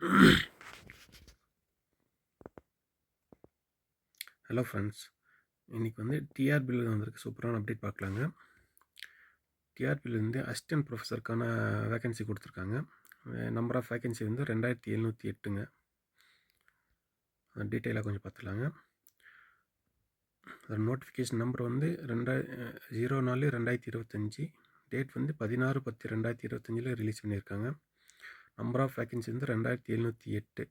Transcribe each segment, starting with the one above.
Hello friends, இன்றைக்கி வந்து டிஆர்பியில் வந்திருக்கு சூப்பரான அப்டேட் பார்க்கலாங்க. டிஆர்பியில் அசிஸ்டன்ட் ப்ரொஃபஸருக்கான வேகன்சி கொடுத்துருக்காங்க. நம்பர் ஆஃப் வேகன்சி வந்து 2708ங்க. டீட்டெயிலாக கொஞ்சம் பார்த்துலாங்க. அதோட நோட்டிஃபிகேஷன் நம்பர் வந்து 04/2025. டேட் வந்து 16/10/2025 ரிலீஸ் பண்ணியிருக்காங்க. நம்பர் ஆஃப் வேகன்சி வந்து 2708.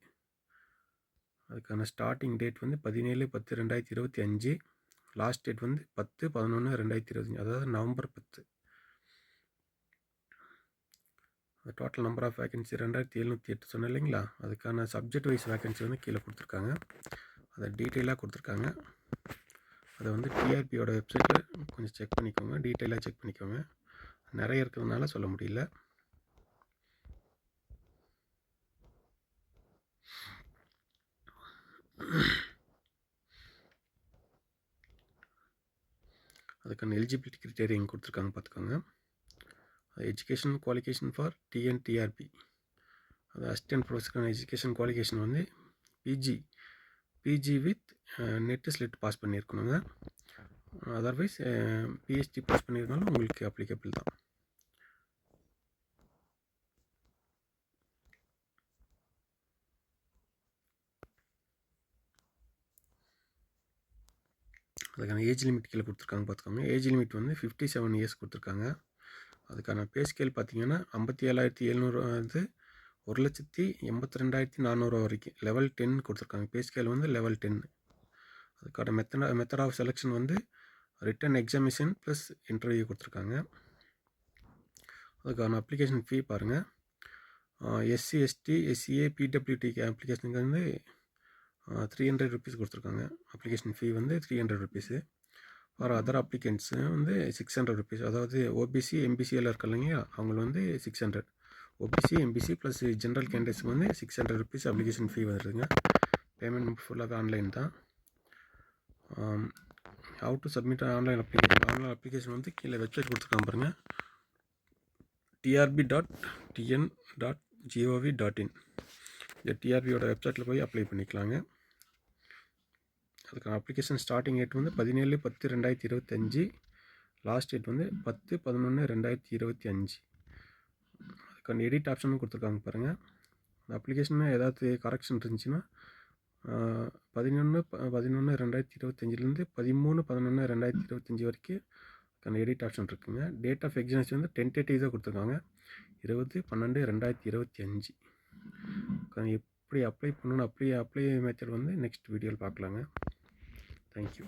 அதுக்கான ஸ்டார்டிங் டேட் வந்து 17/10/2025. லாஸ்ட் டேட் வந்து 10/11/2025, அதாவது November 10. Total number of vacancy 2708 சொன்னேன் இல்லைங்களா? அதுக்கான சப்ஜெக்ட் வைஸ் வேகன்சி வந்து கீழே கொடுத்துருக்காங்க. அதை டீட்டெயிலாக கொடுத்துருக்காங்க. அதை வந்து டிஆர்பியோட வெப்சைட்டில் கொஞ்சம் செக் பண்ணிக்கோங்க, டீட்டெயிலாக செக் பண்ணிக்கோங்க. நிறைய இருக்கிறதுனால சொல்ல முடியல. அதுக்கான எலிஜிபிலிட்டி கிரிட்டேரியா கொடுத்துருக்காங்க, பார்த்துக்கோங்க. Education qualification for TNTRB. அது அசிஸ்டன்ட் ப்ரொஃபஸருக்கான எஜுகேஷன் குவாலிஃபிகேஷன் வந்து PG with NET SLET pass பண்ணியிருக்கணுங்க. அதர்வைஸ் பிஹெச்டி பாஸ் பண்ணியிருந்தாலும் உங்களுக்கு அப்ளிகபிள் தான். அதுக்கான ஏஜ் லிமிட் கீழே கொடுத்துருக்காங்க, பார்த்துக்கோங்க. ஏஜ் லிமிட் வந்து 57 இயர்ஸ் கொடுத்துருக்காங்க. அதுக்கான பே ஸ்கேல் பார்த்தீங்கன்னா 57,700 வந்து 1,82,400 வரைக்கும் லெவல் 10 கொடுத்துருக்காங்க. பே ஸ்கேல் வந்து லெவல் 10. அதுக்கான மெத்தட் ஆஃப் செலெக்ஷன் வந்து ரிட்டன் எக்ஸாமினேஷன் ப்ளஸ் இன்டர்வியூ கொடுத்துருக்காங்க. அதுக்கான அப்ளிகேஷன் ஃபீ பாருங்கள். எஸ்சி எஸ்டி எஸ்சிஏ பிடபிள்யூடிக்கு அப்ளிகேஷனுக்கு வந்து 300 ருபீஸ் கொடுத்துருக்காங்க. அப்ளிகேஷன் ஃபீ வந்து 300 ருபீஸு. ஃபார் அதர் அப்ளிகன்ட்ஸு வந்து 600 ருபீஸ். அதாவது ஓபிசி எம்பிசியில் இருக்க இல்லைங்க, அவங்களுக்கு வந்து 600. ஓபிசி எம்பிசி ப்ளஸ் ஜென்ரல் கேண்டிடேட்ஸ்க்கு வந்து 600 ருபீஸ் அப்ளிகேஷன் ஃபீ வருதுங்க. பேமெண்ட் ஃபுல்லாகவே ஆன்லைன் தான். How to submit online application. Online application வந்து கீழே வெப்சைட் கொடுத்துருக்காங்க பாருங்கள். trb.tn.gov.in. இந்த டிஆர்பியோட வெப்சைட்டில் போய் அப்ளை பண்ணிக்கலாங்க. அதுக்கான அப்ளிகேஷன் ஸ்டார்டிங் டேட் வந்து 17/10/2025. லாஸ்ட் டேட் வந்து 10/11/2025. அதுக்கான எடிட் ஆப்ஷனும் கொடுத்துருக்காங்க பாருங்கள். அந்த அப்ளிகேஷன் ஏதாவது கரெக்ஷன் இருந்துச்சுன்னா 11/11/2025 13/11/2025 வரைக்கும் அதுக்கான எடிட் ஆப்ஷன் இருக்குங்க. டேட் ஆஃப் எக்ஸாமினேஷன் வந்து டென்டேட்டிவ் தான் கொடுத்துருக்காங்க, 20/12/2025. எப்படி அப்ளை பண்ணணும், அப்ளை மெத்தட் வந்து நெக்ஸ்ட் வீடியோவில் பார்க்கலாங்க. தேங்க்யூ.